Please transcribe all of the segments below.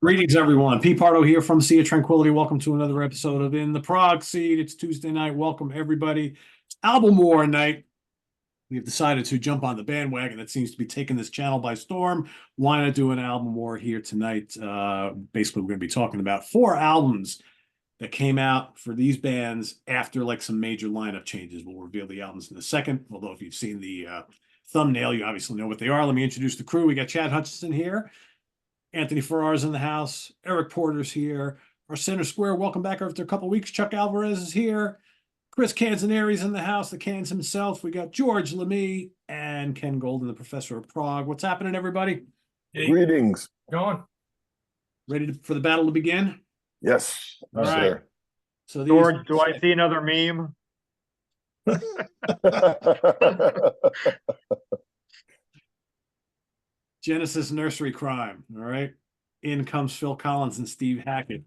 Greetings, everyone. P. Pardo here from Sea of Tranquility. Welcome to another episode of In the Prog Seat. It's Tuesday night. Welcome, everybody. It's album war night. We've decided to jump on the bandwagon that seems to be taking this channel by storm. Why not do an album war here tonight? Basically, we're going to be talking about 4 albums that came out for these bands after like some major lineup changes. We'll reveal the albums in a second, although if you've seen the thumbnail, you obviously know what they are. Let me introduce the crew. We got Chad Hutchison here. Anthony Farrar's in the house. Eric Porter's here. Our center square, welcome back after a couple weeks. Chuck Alvarez is here. Chris Canzaneri's in the house, the Cans himself. We got George Lemie and Ken Golden, the professor of Prague. What's happening, everybody? Hey, Greetings. going. Ready for the battle to begin? Yes. All right. Sir. So these, George, do I see another meme? Genesis Nursery Crime. All right. In comes Phil Collins and Steve Hackett,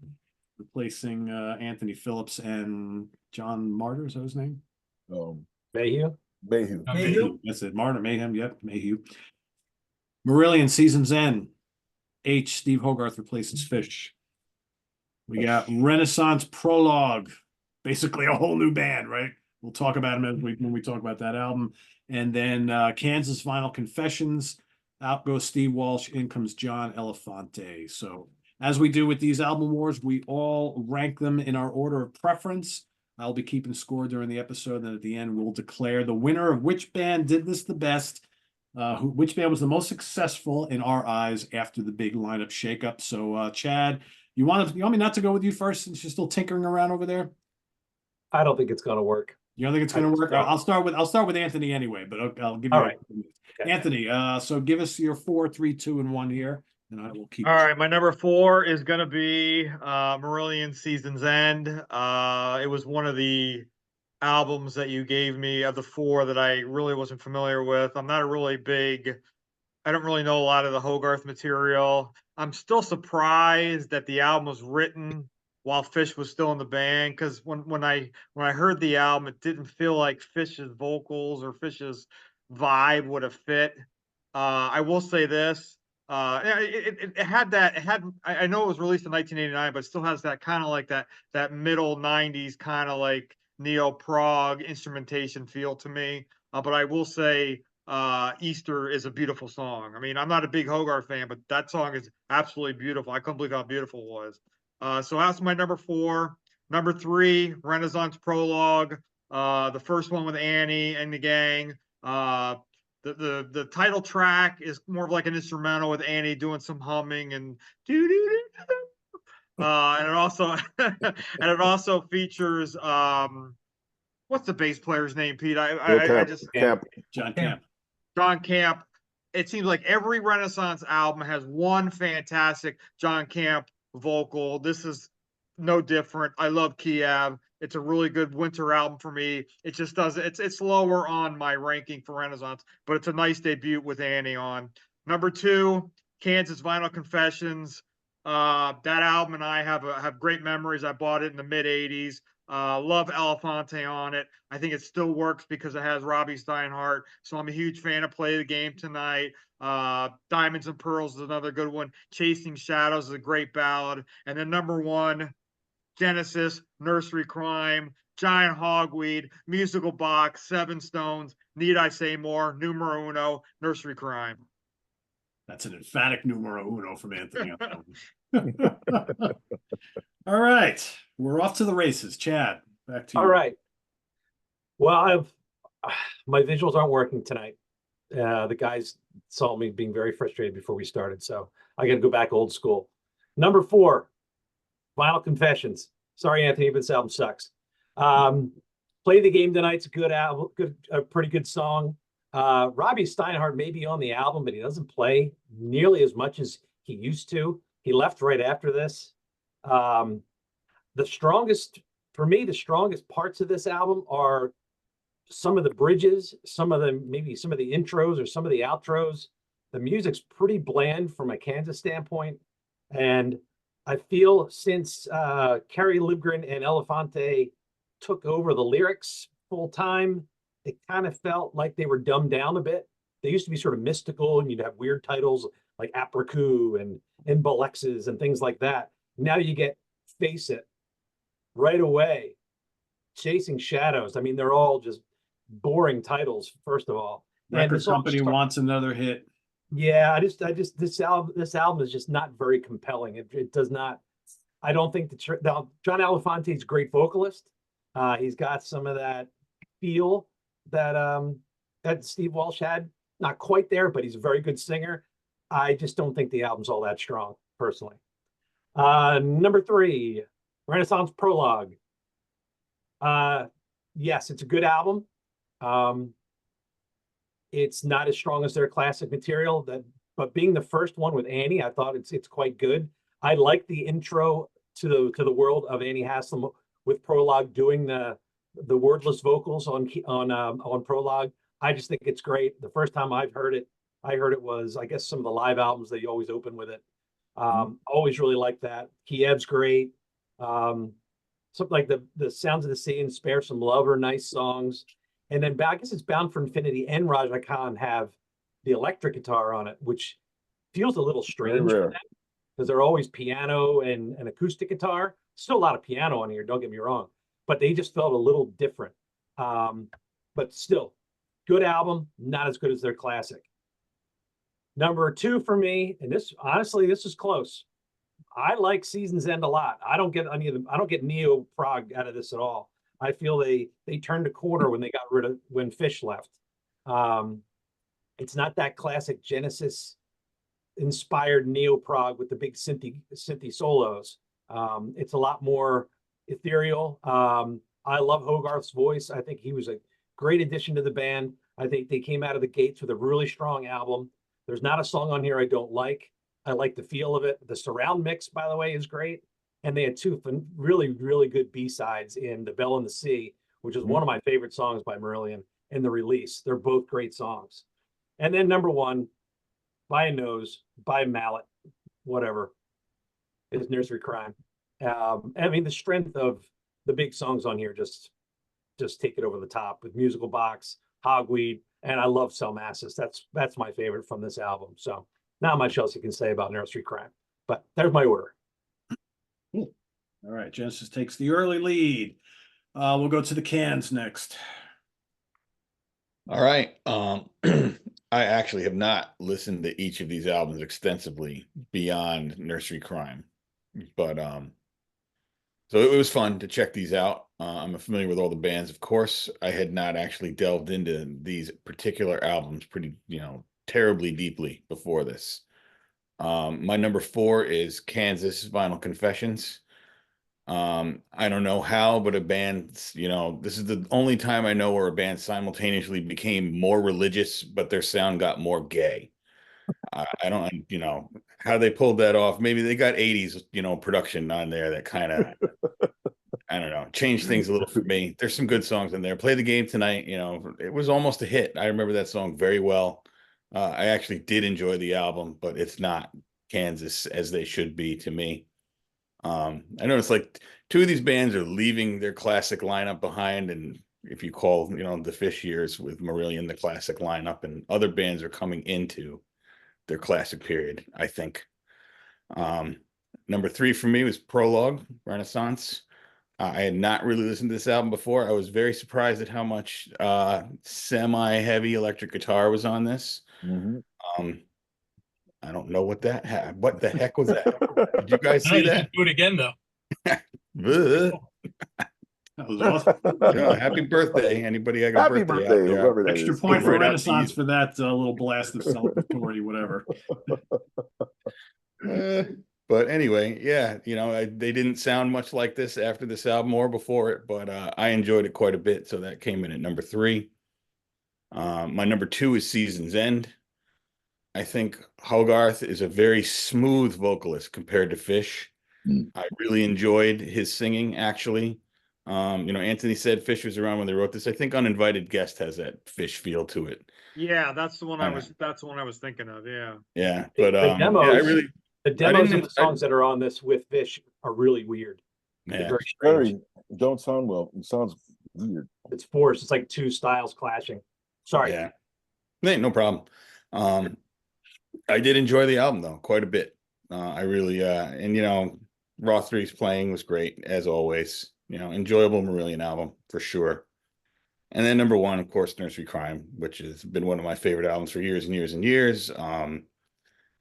replacing Anthony Phillips and John Martyr. Is that his name? Mayhew. Mayhew. That's it. Martyr Mayhem. Yep. Mayhew. Marillion Season's End. Steve Hogarth replaces Fish. We got Renaissance Prologue. Basically a whole new band, right? We'll talk about them when we talk about that album. And then Kansas Vinyl Confessions. Out goes Steve Walsh, in comes John Elefante. So as we do with these album wars, we all rank them in our order of preference. I'll be keeping score during the episode, and then at the end, we'll declare the winner of which band did this the best, which band was the most successful in our eyes after the big lineup shakeup. So Chad, you want me not to go with you first since you're still tinkering around over there? I don't think it's going to work. You don't think it's going to work? I'll start with Anthony anyway, but I'll give you. All right. Okay. Anthony, so give us your 4, 3, 2, and 1 here, and I will keep. All right, my number 4 is going to be Marillion Season's End. It was one of the albums that you gave me of the 4 that I really wasn't familiar with. I don't really know a lot of the Hogarth material. I'm still surprised that the album was written while Fish was still in the band, because when I heard the album, it didn't feel like Fish's vocals or Fish's vibe would have fit. I will say this: it had that. I know it was released in 1989, but it still has that kind of like that middle 90s kind of like neo prog instrumentation feel to me. But I will say, Easter is a beautiful song. I mean, I'm not a big Hogarth fan, but that song is absolutely beautiful. I couldn't believe how beautiful it was. So that's my number 4. Number 3, Renaissance Prologue. The first one with Annie and the gang. The title track is more of like an instrumental with Annie doing some humming and and it also features what's the bass player's name, Pete? John Camp. John Camp. It seems like every Renaissance album has one fantastic John Camp vocal. This is no different. I love Kiev. It's a really good winter album for me. It just doesn't. It's lower on my ranking for Renaissance, but it's a nice debut with Annie on. Number 2, Kansas Vinyl Confessions. That album and I have great memories. I bought it in the mid '80s. Love Elefante on it. I think it still works because it has Robbie Steinhardt. So I'm a huge fan of Play the Game Tonight. Diamonds and Pearls is another good one. Chasing Shadows is a great ballad. And then number 1, Genesis, Nursery Crime, Giant Hogweed, Musical Box, Seven Stones, Need I Say More, Numero Uno, Nursery Crime. That's an emphatic numero uno from Anthony. All right, we're off to the races. Chad, back to you. All right. Well, my visuals aren't working tonight. The guys saw me being very frustrated before we started, so I got to go back old school. Number 4, Vinyl Confessions. Sorry, Anthony, but this album sucks. Play the Game Tonight's a good album, a pretty good song. Robbie Steinhardt may be on the album, but he doesn't play nearly as much as he used to. He left right after this. The strongest parts of this album are some of the bridges, some of the intros or some of the outros. The music's pretty bland from a Kansas standpoint. And I feel since Kerry Livgren and Elefante took over the lyrics full time, it kind of felt like they were dumbed down a bit. They used to be sort of mystical, and you'd have weird titles like Apricot and Balexes and things like that. Now you get Face It right away, Chasing Shadows. I mean, they're all just boring titles, first of all. And Record this all company wants another hit. yeah, this album is just not very compelling. It does not. I don't think John Alefonte is a great vocalist. He's got some of that feel that Steve Walsh had. Not quite there, but he's a very good singer. I just don't think the album's all that strong, personally. Number 3, Renaissance Prologue. Yes, it's a good album. It's not as strong as their classic material, but being the first one with Annie, I thought it's quite good. I like the intro to the world of Annie Haslam with Prologue doing the wordless vocals on Prologue. I just think it's great. The first time I heard it was, I guess, some of the live albums that you always open with it. Always really like that. Kiev's great. Something like the Sounds of the Sea and Spare Some Love are nice songs. And then I guess it's Bound for Infinity and Raja Khan have the electric guitar on it, which feels a little strange because they're always piano and acoustic guitar. Still a lot of piano on here, don't get me wrong, but they just felt a little different. But still, good album, not as good as their classic. Number 2 for me, and this honestly, this is close. I like Season's End a lot. I don't get any of them. I don't get neo prog out of this at all. I feel they turned a corner when they got rid of when Fish left. It's not that classic Genesis inspired neo prog with the big synthy solos. It's a lot more ethereal. I love Hogarth's voice. I think he was a great addition to the band. I think they came out of the gates with a really strong album. There's not a song on here I don't like. I like the feel of it. The surround mix, by the way, is great. And they had 2 really, really good B-sides in The Bell and the Sea, which is one of my favorite songs by Marillion, and The Release. They're both great songs. And then number 1, by a nose, by Mallet, whatever, is Nursery Crime. I mean, the strength of the big songs on here just take it over the top with Musical Box, Hogweed, and I love Selmassus. That's my favorite from this album. So not much else you can say about Nursery Crime, but there's my order. All right, Genesis takes the early lead. We'll go to the cans next. All right. I actually have not listened to each of these albums extensively beyond Nursery Crime, but so it was fun to check these out. I'm familiar with all the bands, of course. I had not actually delved into these particular albums pretty, terribly deeply before this. My number 4 is Kansas Vinyl Confessions. I don't know how, but a band, this is the only time I know where a band simultaneously became more religious, but their sound got more gay. I don't, how they pulled that off. Maybe they got 80s, production on there that kind of, I don't know, changed things a little for me. There's some good songs in there. Play the Game Tonight, it was almost a hit. I remember that song very well. I actually did enjoy the album, but it's not Kansas as they should be to me. I noticed like 2 of these bands are leaving their classic lineup behind, and if you call, the Fish years with Marillion the classic lineup, and other bands are coming into their classic period, I think. Number 3 for me was Prologue, Renaissance. I had not really listened to this album before. I was very surprised at how much semi-heavy electric guitar was on this. I don't know what the heck was that? Did you guys see that? Do it again though. That was awesome. Yeah, happy birthday. Anybody got a Happy birthday birthday, out there? whoever that Extra is. point for Right out to Renaissance you. for that little blast of celebratory, whatever. But anyway, yeah, they didn't sound much like this after this album or before it, but I enjoyed it quite a bit. So that came in at number 3. My number 2 is Season's End. I think Hogarth is a very smooth vocalist compared to Fish. I really enjoyed his singing, actually. Anthony said Fish was around when they wrote this. I think Uninvited Guest has that Fish feel to it. Yeah, that's the one I was thinking of. Yeah. Yeah, but The demos, yeah, the demos of the songs that are on this with Fish are really weird. Yeah. Very strange. Don't sound well. It sounds weird. It's forced. It's like 2 styles clashing. Sorry. Yeah, no problem. I did enjoy the album though quite a bit. I really, and Raw 3's playing was great as always. Enjoyable Marillion album for sure. And then number one, of course, Nursery Crime, which has been one of my favorite albums for years and years and years.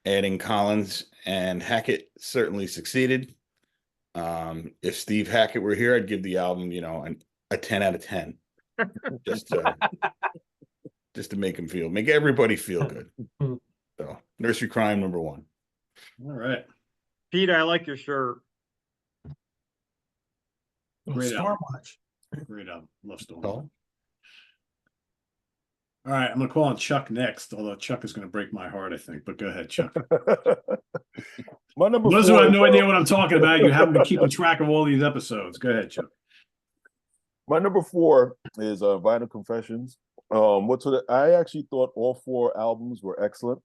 Adding Collins and Hackett certainly succeeded. If Steve Hackett were here, I'd give the album, a 10 out of 10. just to make everybody feel good. So Nursery Crime number one. All right. Pete, I like your shirt. Great Storm album. Watch. Great album. Love Storm. Oh. All right, I'm gonna call on Chuck next, although Chuck is gonna break my heart, I think. But go ahead, Chuck. My number Those who four have is, no idea what I'm talking about, you haven't been keeping track of all these episodes. Go ahead, Chuck. my number 4 is Vinyl Confessions. I actually thought all 4 albums were excellent.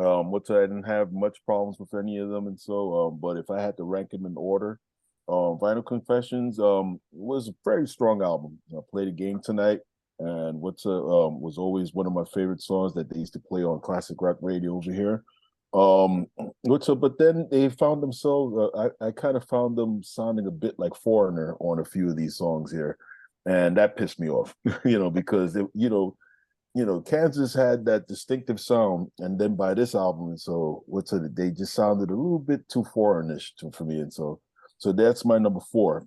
I didn't have much problems with any of them, and so but if I had to rank them in order, Vinyl Confessions was a very strong album. I played a game tonight, and was always one of my favorite songs that they used to play on classic rock radio over here. But then they found themselves. I kind of found them sounding a bit like Foreigner on a few of these songs here, and that pissed me off. Because Kansas had that distinctive sound, and then by this album, so they just sounded a little bit too foreignish for me, and so that's my number 4.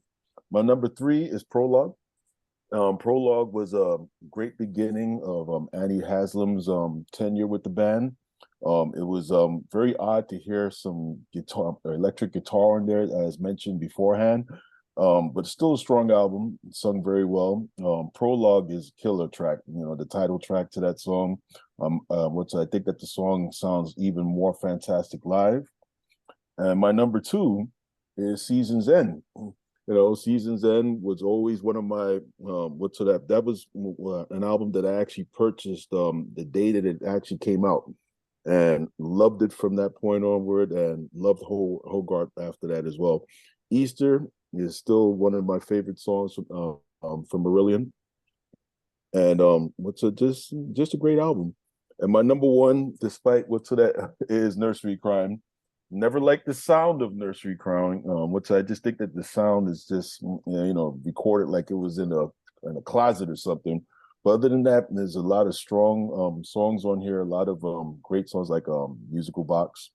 My number 3 is Prologue. Prologue was a great beginning of Annie Haslam's tenure with the band. It was very odd to hear some electric guitar in there, as mentioned beforehand. But still a strong album, sung very well. Prologue is a killer track, the title track to that song. I think that the song sounds even more fantastic live. And my number 2 is Season's End. Season's End was always one of my that was an album that I actually purchased the day that it actually came out, and loved it from that point onward, and loved Hogarth after that as well. Easter is still one of my favorite songs from Marillion, and just a great album. And my number 1, despite is Nursery Crime. Never liked the sound of Nursery Crime, I just think that the sound is just recorded like it was in a closet or something. But other than that, there's a lot of strong songs on here, a lot of great songs like Musical Box,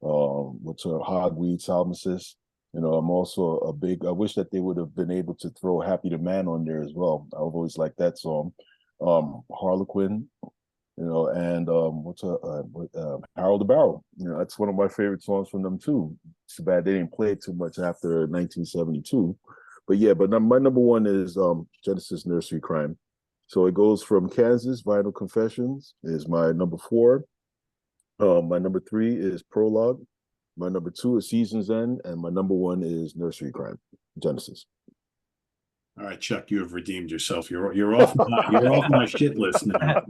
Hogweed, Salmacis. I'm also I wish that they would have been able to throw Happy the Man on there as well. I've always liked that song. Harlequin, and Harold the Barrel. That's one of my favorite songs from them too. It's too bad they didn't play it too much after 1972. But my number 1 is Genesis Nursery Crime. So it goes from Kansas. Vinyl Confessions is my number 4. My number 3 is Prologue. My number 2 is Season's End, and my number 1 is Nursery Crime, Genesis. All right, Chuck, you have redeemed yourself. You're off my shit list now.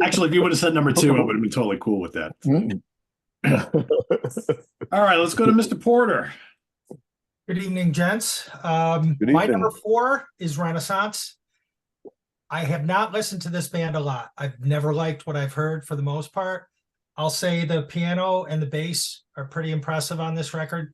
Actually, if you would have said number 2, I would have been totally cool with that. All right, let's go to Mr. Porter. Good evening, gents. Good My evening. number 4 is Renaissance. I have not listened to this band a lot. I've never liked what I've heard for the most part. I'll say the piano and the bass are pretty impressive on this record.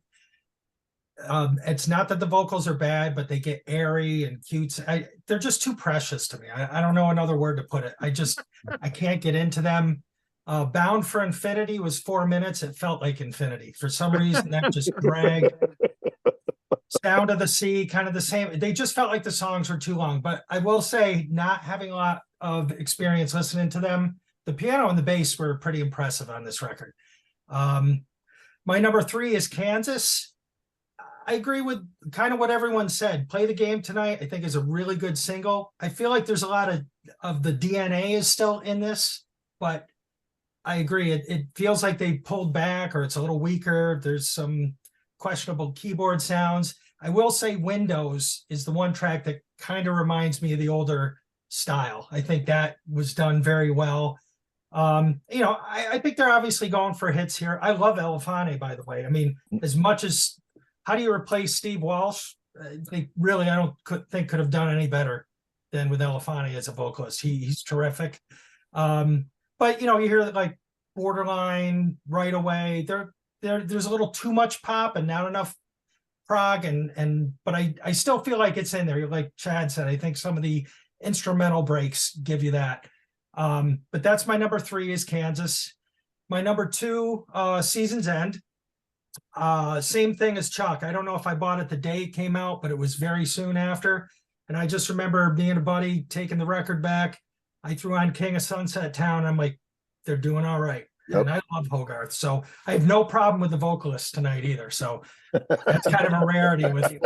It's not that the vocals are bad, but they get airy and cute. They're just too precious to me. I don't know another word to put it. I can't get into them. Bound for Infinity was 4 minutes. It felt like infinity. For some reason, that just dragged. Sound of the Sea, kind of the same. They just felt like the songs were too long. But I will say, not having a lot of experience listening to them, the piano and the bass were pretty impressive on this record. My number 3 is Kansas. I agree with kind of what everyone said. Play the Game Tonight, I think, is a really good single. I feel like there's a lot of the DNA is still in this, but I agree. It feels like they pulled back, or it's a little weaker. There's some questionable keyboard sounds. I will say Windows is the one track that kind of reminds me of the older style. I think that was done very well. I think they're obviously going for hits here. I love Elefante, by the way. I mean, as much as how do you replace Steve Walsh? They really, I don't think could have done any better than with Elefante as a vocalist. He's terrific. But you hear that, like, borderline right away. There's a little too much pop and not enough prog, but I still feel like it's in there. Like Chad said, I think some of the instrumental breaks give you that. But that's my number 3 is Kansas. My number 2, Season's End. Same thing as Chuck. I don't know if I bought it the day it came out, but it was very soon after. And I just remember being a buddy, taking the record back. I threw on King of Sunset Town. I'm like, they're doing all right. Yep. And I love Hogarth. So I have no problem with the vocalist tonight either. So that's kind of a rarity with you.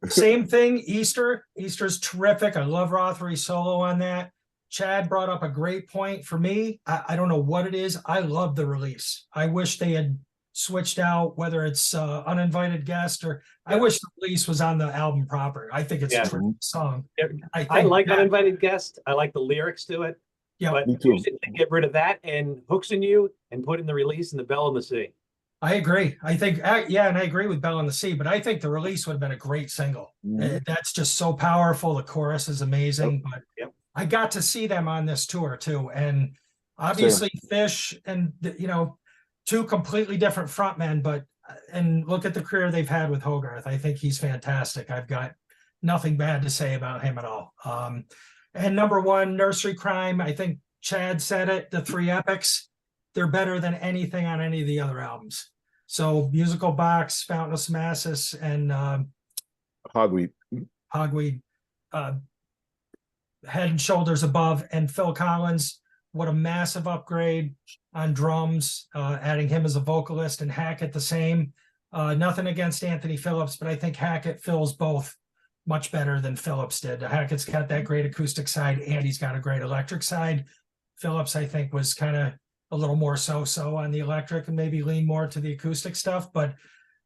Same thing, Easter. Easter's terrific. I love Rothery's solo on that. Chad brought up a great point for me. I don't know what it is. I love the release. I wish they had switched out, whether it's uninvited guest or I wish the release was on the album proper. I think it's a terrific song. I like uninvited guest. I like the lyrics to it. Yeah, but me too. Get rid of that and Hooks in You and put in the release and the Bell in the Sea. I agree. I think, yeah, and I agree with Bell in the Sea, but I think the release would have been a great single. That's just so powerful. The chorus is amazing, but I got to see them on this tour too. And obviously Fish and, you know, 2 completely different frontmen, but, and look at the career they've had with Hogarth. I think he's fantastic. I've got nothing bad to say about him at all. And number 1, Nursery Crime. I think Chad said it, the 3 epics, they're better than anything on any of the other albums. So Musical Box, Fountain of Samasis, and Hogweed. Head and Shoulders Above, and Phil Collins. What a massive upgrade on drums, adding him as a vocalist, and Hackett the same. Nothing against Anthony Phillips, but I think Hackett fills both much better than Phillips did. Hackett's got that great acoustic side, and he's got a great electric side. Phillips, I think, was kind of a little more so-so on the electric and maybe lean more to the acoustic stuff. But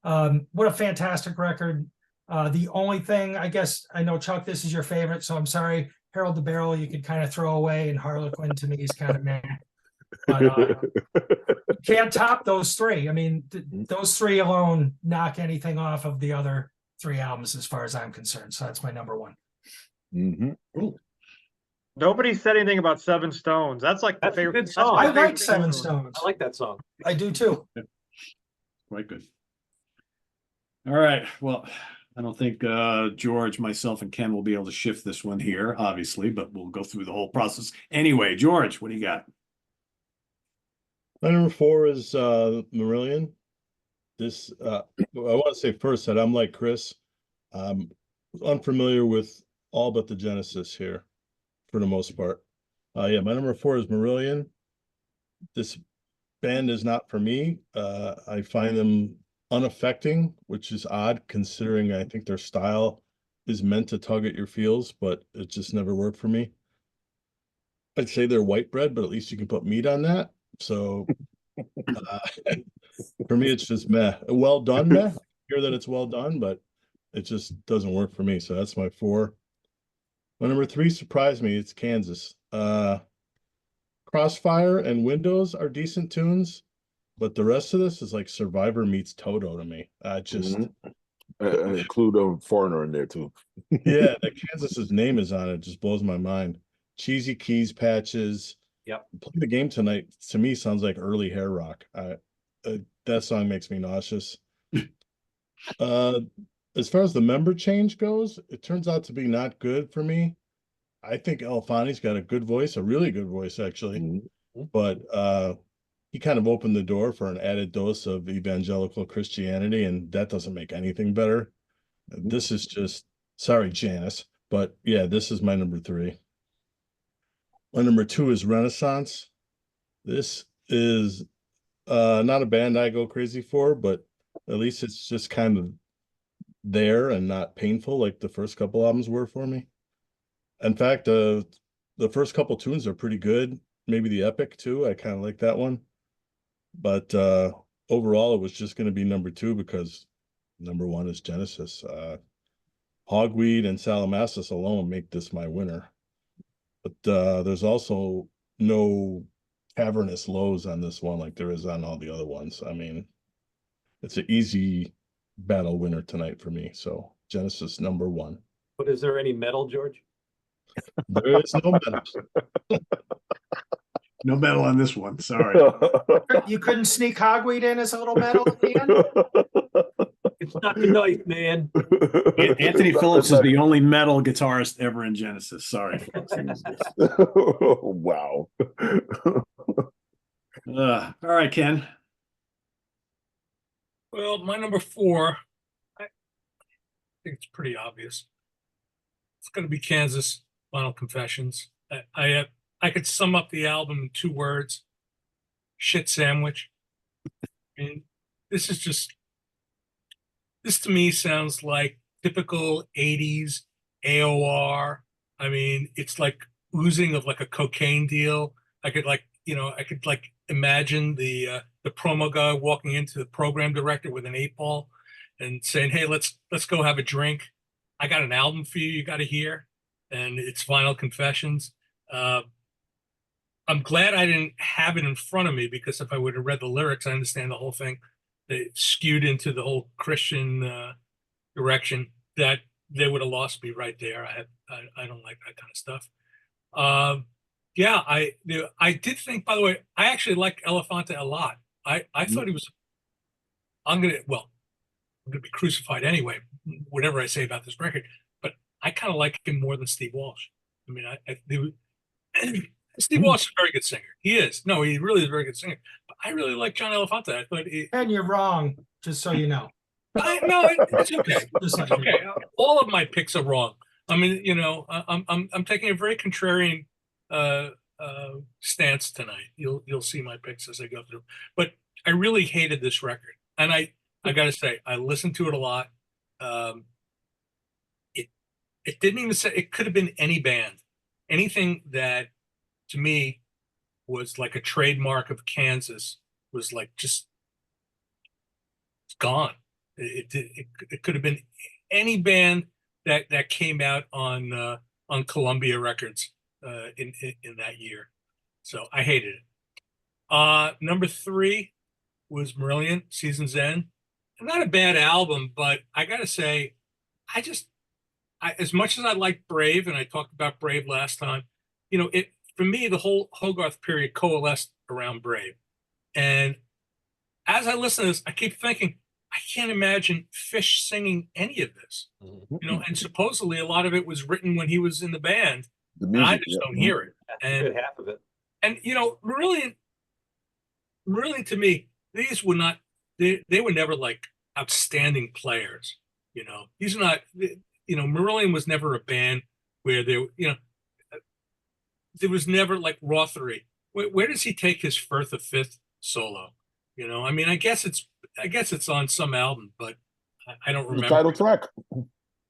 what a fantastic record. The only thing, I guess, I know, Chuck, this is your favorite, so I'm sorry. Harold the Barrel, you could kind of throw away, and Harlequin to me is kind of meh. But you can't top those 3. I mean, those 3 alone knock anything off of the other 3 albums as far as I'm concerned. So that's my number 1. Nobody said anything about Seven Stones. That's like the That's a favorite. good That's song. my I favorite like Seven song. Stones. I like that song. I do too. Quite good. All right. Well, I don't think George, myself, and Ken will be able to shift this one here, obviously, but we'll go through the whole process. Anyway, George, what do you got? My number 4 is Marillion. This I want to say first that I'm like Chris. I'm unfamiliar with all but the Genesis here for the most part. Yeah, my number 4 is Marillion. This band is not for me. I find them unaffecting, which is odd considering I think their style is meant to tug at your feels, but it just never worked for me. I'd say they're white bread, but at least you can put meat on that. So for me, it's just meh. Well done, meh. I hear that it's well done, but it just doesn't work for me. So that's my 4. My number 3 surprised me. It's Kansas. Crossfire and Windows are decent tunes, but the rest of this is like Survivor meets Toto to me. Just include a foreigner in there too. yeah, that Kansas's name is on it. Just blows my mind. Cheesy keys patches. Yep. Play the Game Tonight to me sounds like early hair rock. That song makes me nauseous. As far as the member change goes, it turns out to be not good for me. I think Alfani's got a good voice, a really good voice actually, but he kind of opened the door for an added dose of evangelical Christianity, and that doesn't make anything better. This is just, sorry, Janice, but yeah, this is my number 3. My number 2 is Renaissance. This is not a band I go crazy for, but at least it's just kind of there and not painful like the first couple albums were for me. In fact, the first couple tunes are pretty good. Maybe the Epic too. I kind of like that one. But overall, it was just going to be number 2 because number 1 is Genesis. Hogweed and Salamassus alone make this my winner. But there's also no cavernous lows on this one like there is on all the other ones. I mean, it's an easy battle winner tonight for me. So Genesis number 1. But is there any metal, George? There is no metal. No metal on this one. Sorry. You couldn't sneak hogweed in as a little metal at the end? It's not the knife, man. Anthony Phillips is the only metal guitarist ever in Genesis. Sorry, folks. Wow. All right, Ken. Well, my number 4, I think it's pretty obvious. It's going to be Kansas Final Confessions. I could sum up the album in 2 words: shit sandwich. I mean, this to me sounds like typical 80s AOR. I mean, it's like oozing of like a cocaine deal. I could imagine the promo guy walking into the program director with an 8-ball and saying, "Hey, let's go have a drink. I got an album for you. You got to hear." And it's Vinyl Confessions. I'm glad I didn't have it in front of me, because if I would have read the lyrics, I understand the whole thing. It skewed into the whole Christian direction. That they would have lost me right there. I don't like that kind of stuff. Yeah, I did think, by the way, I actually like Elefante a lot. I thought he was. I'm gonna be crucified anyway, whatever I say about this record. But I kind of like him more than Steve Walsh. I mean, Steve Walsh is a very good singer. He is. No, he really is a very good singer. But I really like John Elefante. I thought And you're wrong, just so you know. no, it's okay. Just It's okay. All of my picks are wrong. I mean, I'm taking a very contrarian stance tonight. You'll see my picks as I go through. But I really hated this record, and I got to say, I listened to it a lot. It didn't even say, it could have been any band, anything that to me was like a trademark of Kansas was like just it's gone. It could have been any band that came out on Columbia Records in that year. So I hated it. Number 3 was Marillion, Season's End. Not a bad album, but I gotta say, as much as I like Brave, and I talked about Brave last time, it for me, the whole Hogarth period coalesced around Brave. And as I listen to this, I keep thinking, I can't imagine Fish singing any of this. And supposedly a lot of it was written when he was in the band. The And music, I just don't hear it. A good half of it. And Marillion to me, these were not they were never like outstanding players. These are not Marillion was never a band where there was never like Rothery. Where does he take his Firth of Fifth solo? I mean, I guess it's on some album, but I don't remember. The title track.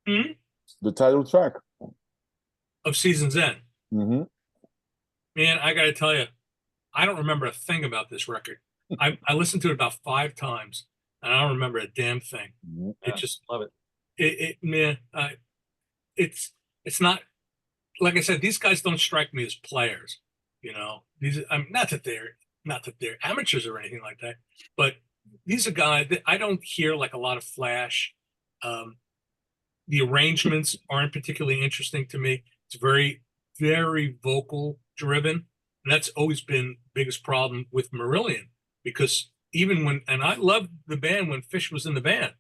Hmm? The title track Of Season's End. Mm-hmm. Man, I got to tell you, I don't remember a thing about this record. I listened to it about 5 times, and I don't remember a damn thing. Mm-hmm. It just Love it. It's not, like I said, these guys don't strike me as players. These, not that they're amateurs or anything like that, but these are guys that I don't hear like a lot of flash. The arrangements aren't particularly interesting to me. It's very, very vocal driven, and that's always been the biggest problem with Marillion, because and I loved the band when Fish was in the band.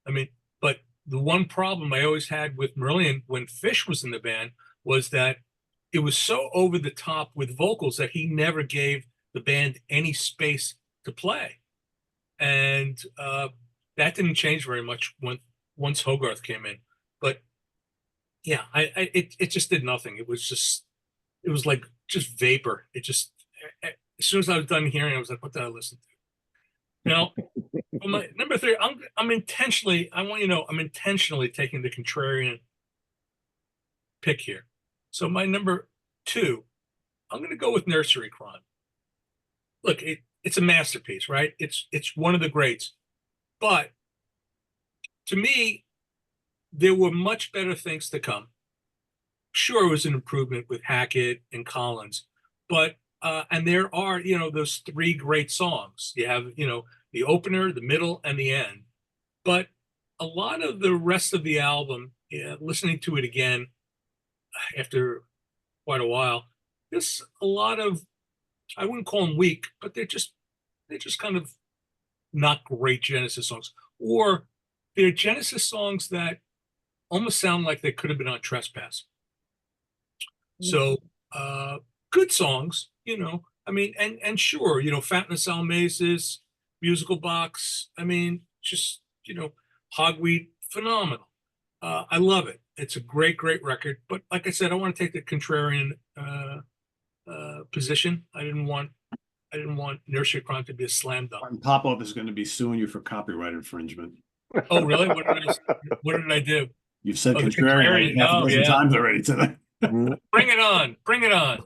I mean, but the one problem I always had with Marillion when Fish was in the band was that it was so over the top with vocals that he never gave the band any space to play. And that didn't change very much once Hogarth came in. But yeah, it just did nothing. It was like just vapor. It just, as soon as I was done hearing, I was like, what did I listen to? My number 3, I'm intentionally taking the contrarian pick here. So my number 2, I'm going to go with Nursery Crime. Look, it's a masterpiece, right? It's one of the greats. But to me, there were much better things to come. Sure, it was an improvement with Hackett and Collins, but and there are those 3 great songs. You have the opener, the middle, and the end. But a lot of the rest of the album, listening to it again after quite a while, there's a lot of I wouldn't call them weak, but they're just kind of not great Genesis songs, or they're Genesis songs that almost sound like they could have been on Trespass. So good songs, you know. I mean, and sure, you know, Fatness Almasis, Musical Box. I mean, just, you know, Hogweed, phenomenal. I love it. It's a great record. But like I said, I want to take the contrarian position. I didn't want Nursery Crime to be a slam dunk. Martin Popoff is going to be suing you for copyright infringement. Oh, really? What did I do? You've said Oh, the contrarian like contrarian. half a Oh, dozen yeah. times already today. Bring it on. Bring it on.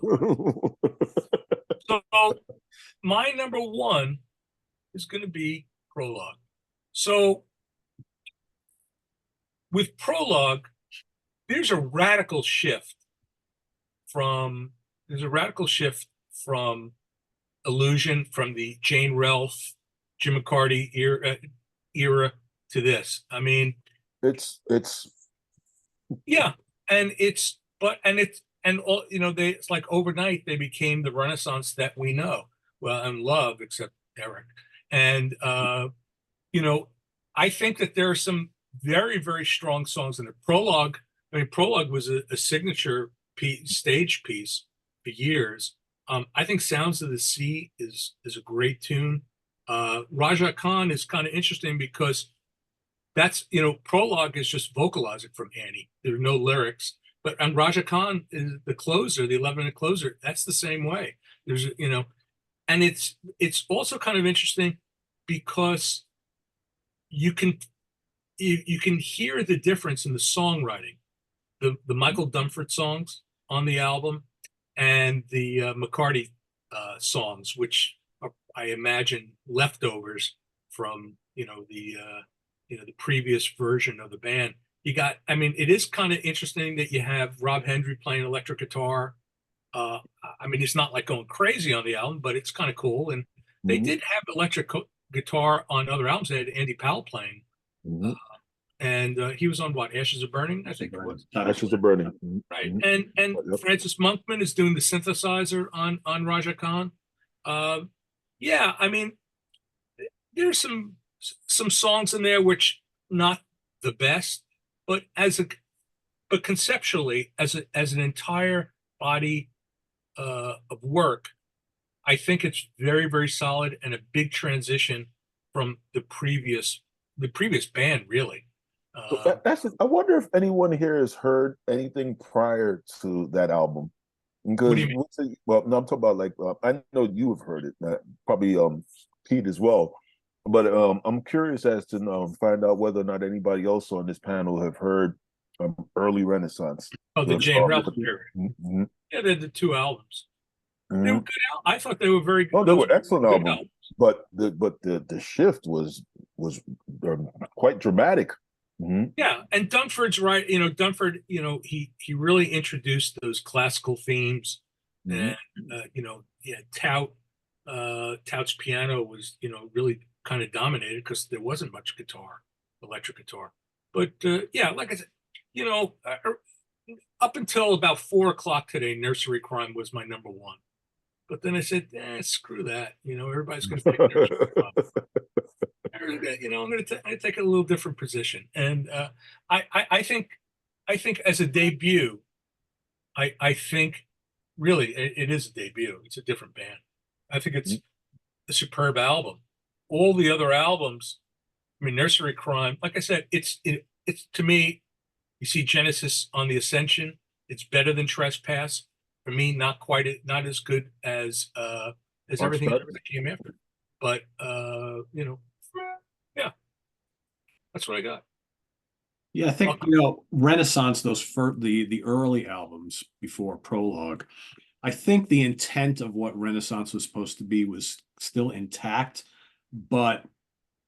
So my number one is going to be Prologue. So with Prologue, there's a radical shift from Illusion, from the Jane Ralph, Jim McCarty era to this. I mean, it's yeah, and all, you know, it's like overnight they became the Renaissance that we know, well, and love, except Eric. And you know, I think that there are some very strong songs in it. Prologue, I mean, Prologue was a signature stage piece for years. I think Sounds of the Sea is a great tune. Raja Khan is kind of interesting because that's, you know, Prologue is just vocalizing from Annie. There are no lyrics. But on Raja Khan is the closer, the 11-minute closer. That's the same way. There's, you know, and it's also kind of interesting because you can hear the difference in the songwriting. The Michael Dunford songs on the album and the McCarty songs, which are, I imagine, leftovers from, you know, the previous version of the band. You got, I mean, it is kind of interesting that you have Rob Hendry playing electric guitar. I mean, it's not like going crazy on the album, but it's kind of cool. And they did have electric guitar on other albums. They had Andy Powell playing. And he was on what, Ashes Are Burning, I think it was. Ashes Are Burning. Right. And Francis Monkman is doing the synthesizer on Raja Khan. Yeah, I mean, there's some songs in there which not the best, but conceptually, as an entire body of work, I think it's very solid and a big transition from the previous band, really. I wonder if anyone here has heard anything prior to that album. Because, what do you mean? Well, no, I'm talking about like I know you have heard it, probably Pete as well. But I'm curious as to find out whether or not anybody else on this panel have heard early Renaissance. Oh, the Jane Ralph period. Yeah, they're the two albums. They were good. I thought they were very good. Oh, they were excellent albums. albums. But the shift was quite dramatic. Yeah, and Dunford's right. You know, Dunford, you know, he really introduced those classical themes, and you know, yeah, Tout's piano was, you know, really kind of dominated because there wasn't much electric guitar. But yeah, like I said, you know, up until about 4 o'clock today, Nursery Crime was my number one. But then I said, screw that. You know, everybody's going to pick Nursery Crime. You know, I'm going to take a little different position. And I think as a debut, I think really it is a debut. It's a different band. I think it's a superb album. All the other albums, I mean, Nursery Crime, like I said, it's to me, you see Genesis on the Ascension. It's better than Trespass. For me, not as good as everything that came after. But you know, yeah, that's what I got. Yeah, I think, you know, Renaissance, the early albums before Prologue, I think the intent of what Renaissance was supposed to be was still intact, but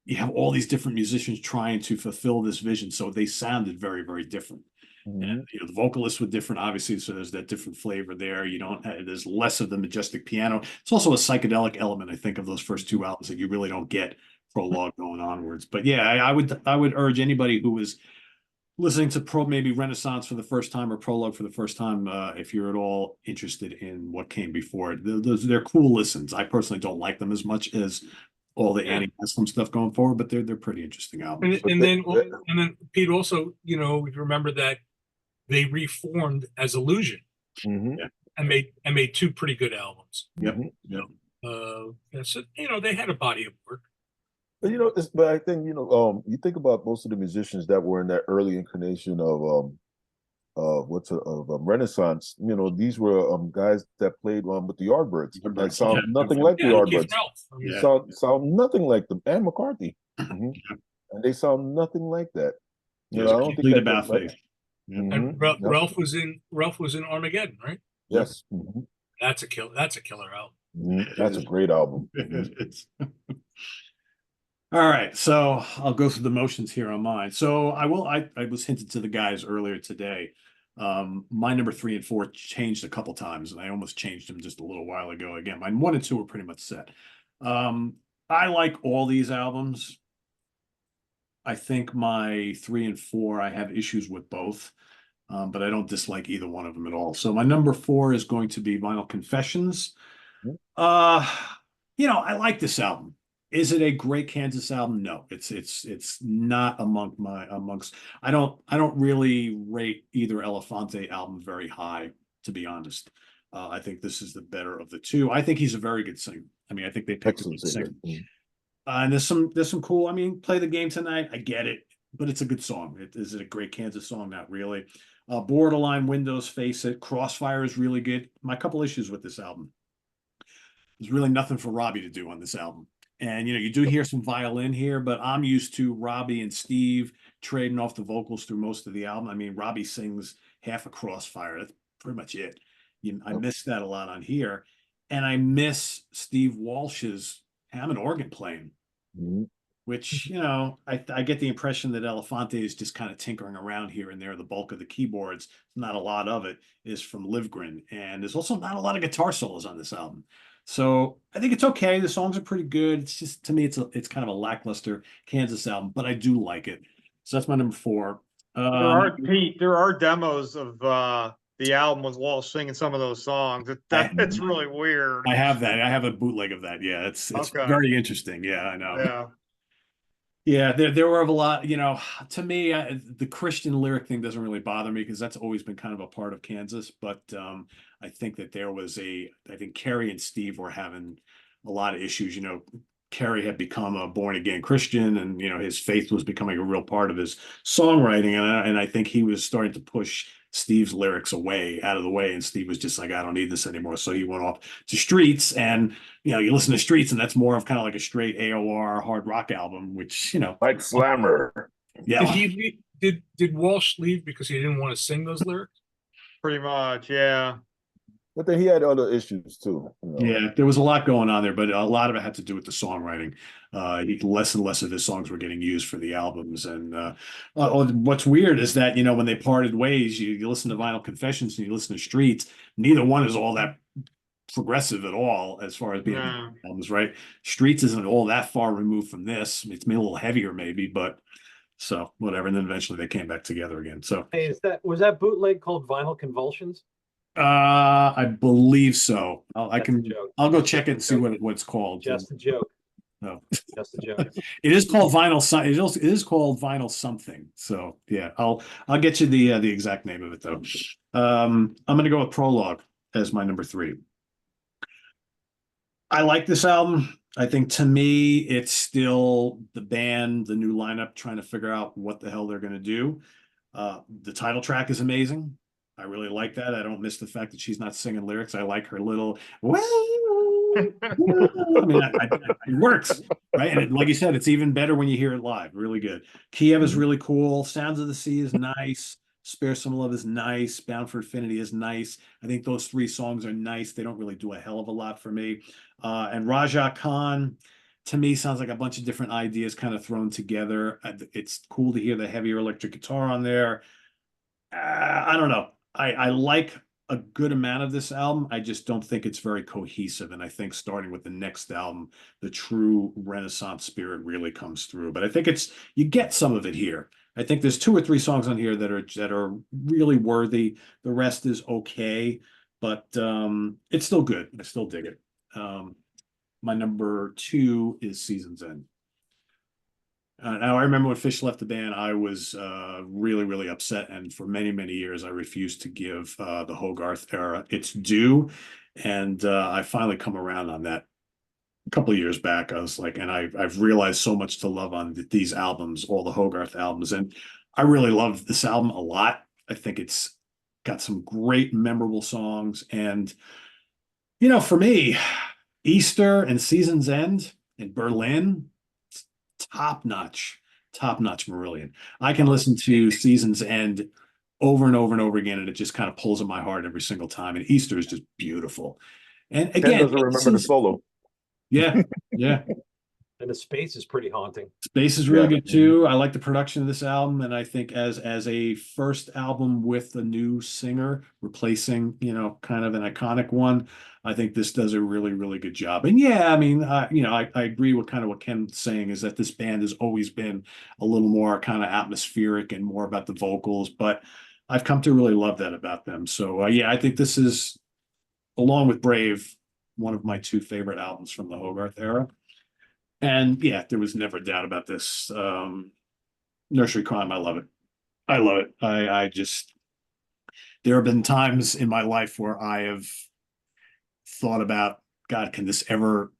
you have all these different musicians trying to fulfill this vision, so they sounded very different. And you know, the vocalists were different, obviously, so there's that different flavor there. You don't there's less of the majestic piano. It's also a psychedelic element, I think, of those first two albums that you really don't get Prologue going onwards. But yeah, I would urge anybody who was listening to maybe Renaissance for the first time or Prologue for the first time, if you're at all interested in what came before it. They're cool listens. I personally don't like them as much as all the Annie Haslam stuff going forward, but they're pretty interesting albums. And then Pete also, you know, remember that they reformed as Illusion Mhm. and made two pretty good albums. Yep. Mhm. Yep. So, you know, they had a body of work. But but I think you think about most of the musicians that were in that early incarnation of Renaissance. You know, these were guys that played with the Yardbirds. That sound nothing like the Yardbirds. Sound nothing like them. And McCarthy, and they sound nothing like that. You know, I don't think about like, face. And Ralph was in Armageddon, right? Yes. That's a killer album. That's a great album. All right, so I'll go through the motions here on mine. So I was hinted to the guys earlier today. My number 3 and 4 changed a couple times, and I almost changed them just a little while ago. Again, my 1 and 2 were pretty much set. I like all these albums. I think my 3 and 4, I have issues with both, but I don't dislike either one of them at all. So my number 4 is going to be Vinyl Confessions. I like this album. Is it a great Kansas album? No, it's not amongst. I don't really rate either Elefante album very high, to be honest. I think this is the better of the two. I think he's a very good singer. I mean, I think they picked a good singer. And there's some cool. I mean, Play the Game Tonight. I get it, but it's a good song. Is it a great Kansas song? Not really. Borderline Windows, Face It. Crossfire is really good. My couple issues with this album. There's really nothing for Robbie to do on this album. And, you do hear some violin here, but I'm used to Robbie and Steve trading off the vocals through most of the album. I mean, Robbie sings half a Crossfire. That's pretty much it. I miss that a lot on here. And I miss Steve Walsh's Hammond organ playing, which, I get the impression that Elefante is just kind of tinkering around here and there. The bulk of the keyboards, not a lot of it, is from Livgren. And there's also not a lot of guitar solos on this album. So I think it's okay. The songs are pretty good. It's just, to me, it's kind of a lackluster Kansas album, but I do like it. So that's my number 4. There are demos of the album with Walsh singing some of those songs. It's really weird. I have that. I have a bootleg of that. Yeah, it's Okay. very interesting. Yeah, I know. Yeah. Yeah, there were a lot, to me, the Christian lyric thing doesn't really bother me because that's always been kind of a part of Kansas. But I think that I think Kerry and Steve were having a lot of issues. Kerry had become a born again Christian, and his faith was becoming a real part of his songwriting, and I think he was starting to push Steve's lyrics out of the way, and Steve was just like, I don't need this anymore. So he went off to Streets, and you listen to Streets, and that's more of kind of like a straight AOR hard rock album, which like Slammer. Yeah. Did Walsh leave because he didn't want to sing those lyrics? Pretty much, yeah. But then he had other issues too. Yeah, there was a lot going on there, but a lot of it had to do with the songwriting. Less and less of his songs were getting used for the albums. And what's weird is that, when they parted ways, you listen to Vinyl Confessions and you listen to Streets, neither one is all that progressive at all as far as being albums, right? Streets isn't all that far removed from this. It's a little heavier maybe, but so whatever. And then eventually they came back together again. So Hey, was that bootleg called Vinyl Convulsions? I believe so. I'll go check it and see what it's called. Just a joke. No, just a joke. It is called vinyl. It is called vinyl something. So yeah, I'll get you the exact name of it though. I'm gonna go with Prologue as my number 3. I like this album. I think to me, it's still the band, the new lineup, trying to figure out what the hell they're gonna do. The title track is amazing. I really like that. I don't miss the fact that she's not singing lyrics. I like her little, I mean, it works, right? And like you said, it's even better when you hear it live. Really good. Kiev is really cool. Sounds of the Sea is nice. Spare Some Love is nice. Bound for Infinity is nice. I think those 3 songs are nice. They don't really do a hell of a lot for me. And Raja Khan, to me, sounds like a bunch of different ideas kind of thrown together. It's cool to hear the heavier electric guitar on there. I don't know. I like a good amount of this album. I just don't think it's very cohesive. And I think starting with the next album, the true Renaissance spirit really comes through. But I think you get some of it here. I think there's 2 or 3 songs on here that are really worthy. The rest is okay, but it's still good. I still dig it. My number 2 is Season's End. Now I remember when Fish left the band, I was really, really upset, and for many, many years I refused to give the Hogarth era its due, and I finally come around on that a couple of years back. I was like, and I've realized so much to love on these albums, all the Hogarth albums, and I really love this album a lot. I think it's got some great, memorable songs, and for me, Easter and Season's End in Berlin, top notch, top notch Marillion. I can listen to Season's End over and over and over again, and it just kind of pulls at my heart every single time. And Easter is just beautiful. And Ken again, doesn't remember the solo. yeah, yeah. And the space is pretty haunting. Space is really Yeah. good too. I like the production of this album, and I think as a first album with a new singer replacing, kind of an iconic one, I think this does a really, really good job. And yeah, I mean, I agree with kind of what Ken's saying, is that this band has always been a little more kind of atmospheric and more about the vocals, but I've come to really love that about them. So yeah, I think this is, along with Brave, one of my 2 favorite albums from the Hogarth era. And yeah, there was never a doubt about this. Nursery Crime, I love it. I love it. I just, there have been times in my life where I have thought about, God, can this ever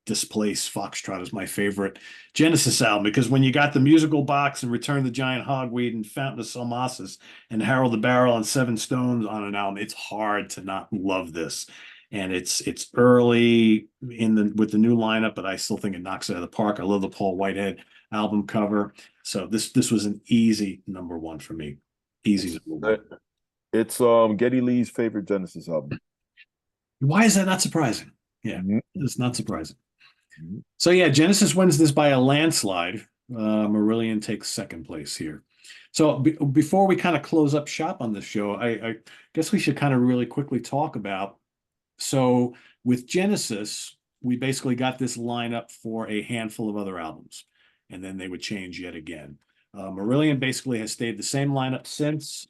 displace Foxtrot as my favorite Genesis album? Because when you got the musical box and Return of the Giant Hogweed and Fountain of Salmacis and Harold the Barrel and Seven Stones on an album, it's hard to not love this. And it's early with the new lineup, but I still think it knocks it out of the park. I love the Paul Whitehead album cover. So this was an easy number 1 for me. Easy number 1. It's Geddy Lee's favorite Genesis album. Why is that not surprising? Yeah, Mhm. it's not surprising. So yeah, Genesis wins this by a landslide. Marillion takes 2nd place here. So before we kind of close up shop on this show, I guess we should kind of really quickly talk about. So with Genesis, we basically got this lineup for a handful of other albums, and then they would change yet again. Marillion basically has stayed the same lineup since.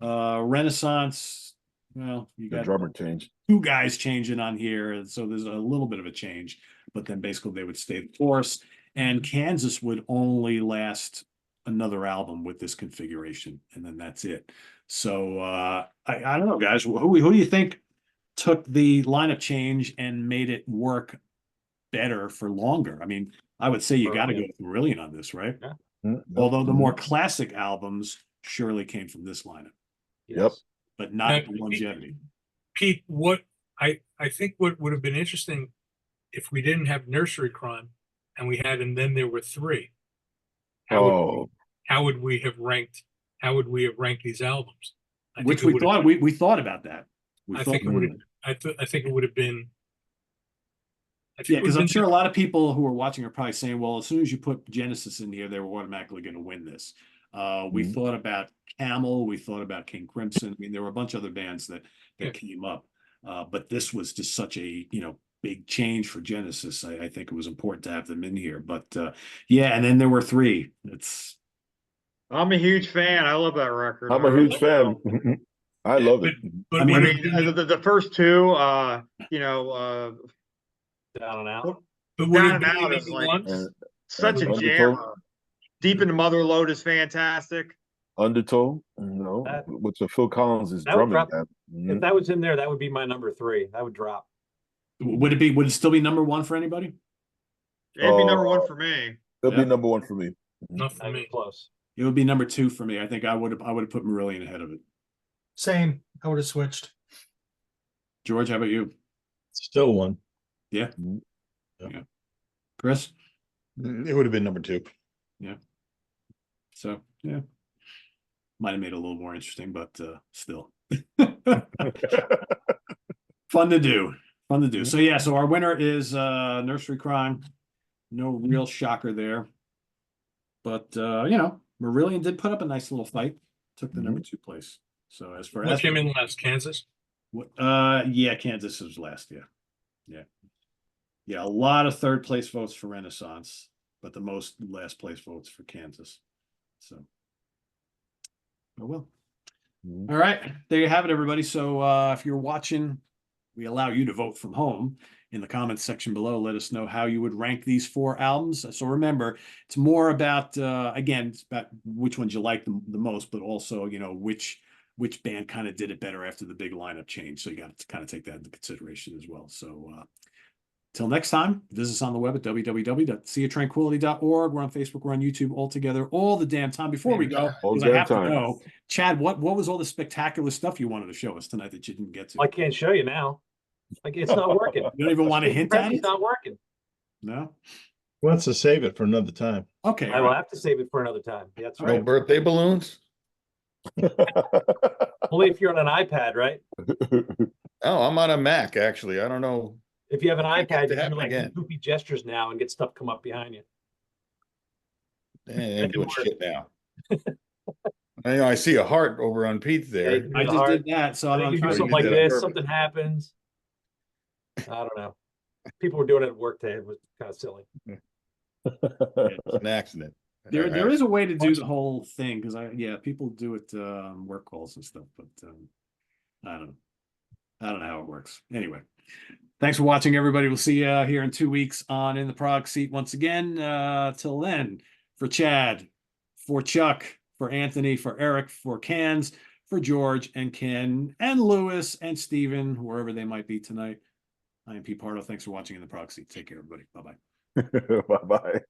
Renaissance, well, you The got drummer changed. 2 guys changing on here, so there's a little bit of a change, but then basically they would stay the course. And Kansas would only last another album with this configuration, and then that's it. So I don't know, guys. Who do you think took the lineup change and made it work better for longer? I mean, I would say you got to go with Marillion on this, right? Yeah. Mm-hmm. Although the more classic albums surely came from this lineup, Yep. but not Now, the longevity. Pete, what I think what would have been interesting if we didn't have Nursery Crime and we had, and then there were 3. How would we have ranked these albums? Which we thought about that. I think it would have. I think it would have been. Yeah, because I'm sure a lot of people who are watching are probably saying, well, as soon as you put Genesis in here, they were automatically going to win this. We thought about Camel, we thought about King Crimson. I mean, there were a bunch of other bands that came up, but this was just such a big change for Genesis. I think it was important to have them in here. But yeah, and then there were 3. I'm a huge fan. I love that record. I'm a huge fan. I love it. But I mean, the first 2, Down and Out. But Down and Out is like such a Undertow. jammer. Deep in the Mother Lode is fantastic. Undertow, which Phil Collins is drumming drop, at. If that was in there, that would be my number 3. That would drop. Would it still be number 1 for anybody? It'd be number 1 for me. It'll be number 1 for me. Not for me. Close. It would be number 2 for me. I think I would have put Marillion ahead of it. Same. I would have switched. George, how about you? Still 1. Yeah. Chris? It would have been number 2. Yeah. So yeah. Might have made it a little more interesting, but still. Fun to do. So yeah, so our winner is Nursery Crime. No real shocker there. But Marillion did put up a nice little fight. Took the number 2 place. So as for What came in last? Kansas? Yeah, Kansas was last, yeah, a lot of 3rd place votes for Renaissance, but the most last place votes for Kansas. So, oh well. Mhm. All right, there you have it, everybody. So if you're watching, we allow you to vote from home in the comments section below. Let us know how you would rank these 4 albums. So remember, it's more about again, it's about which ones you like the most, but also, you know, which band kind of did it better after the big lineup change. So you got to kind of take that into consideration as well. So till next time, visit us on the web at www.seatranquility.org. We're on Facebook, we're on YouTube, all together, all the damn time. Before we go, All because the I damn have time. to go, Chad, what was all the spectacular stuff you wanted to show us tonight that you didn't get to? I can't show you now. Like it's not working. You don't even want to hint at It's it? not working. No? Wants to save it for another time. Okay. I all will right. have to save it for another time. That's All No right. birthday balloons? Only if you're on an iPad, right? Oh, I'm on a Mac, actually. I don't know. If you have an I can't get iPad, to you can happen do like again. goofy gestures now and get stuff come up behind you. I'm doing shit now. I know I see a heart over on Pete's Yeah, you there. can I do the just heart. did that, so I I'm think you do trying to something use like that on that. this, purpose. something happens. I don't know. People were doing it at work today. It was kind of silly. It's an accident. There is a way to do the whole thing because people do it work calls and stuff, but I don't know how it works. Anyway, thanks for watching, everybody. We'll see you here in 2 weeks on In the Prog Seat once again. Till then, for Chad, for Chuck, for Anthony, for Eric, for Cans, for George and Ken and Lewis and Steven, wherever they might be tonight. I am Pete Pardo. Thanks for watching In the Prog Seat. Take care, everybody. Bye-bye. Bye-bye.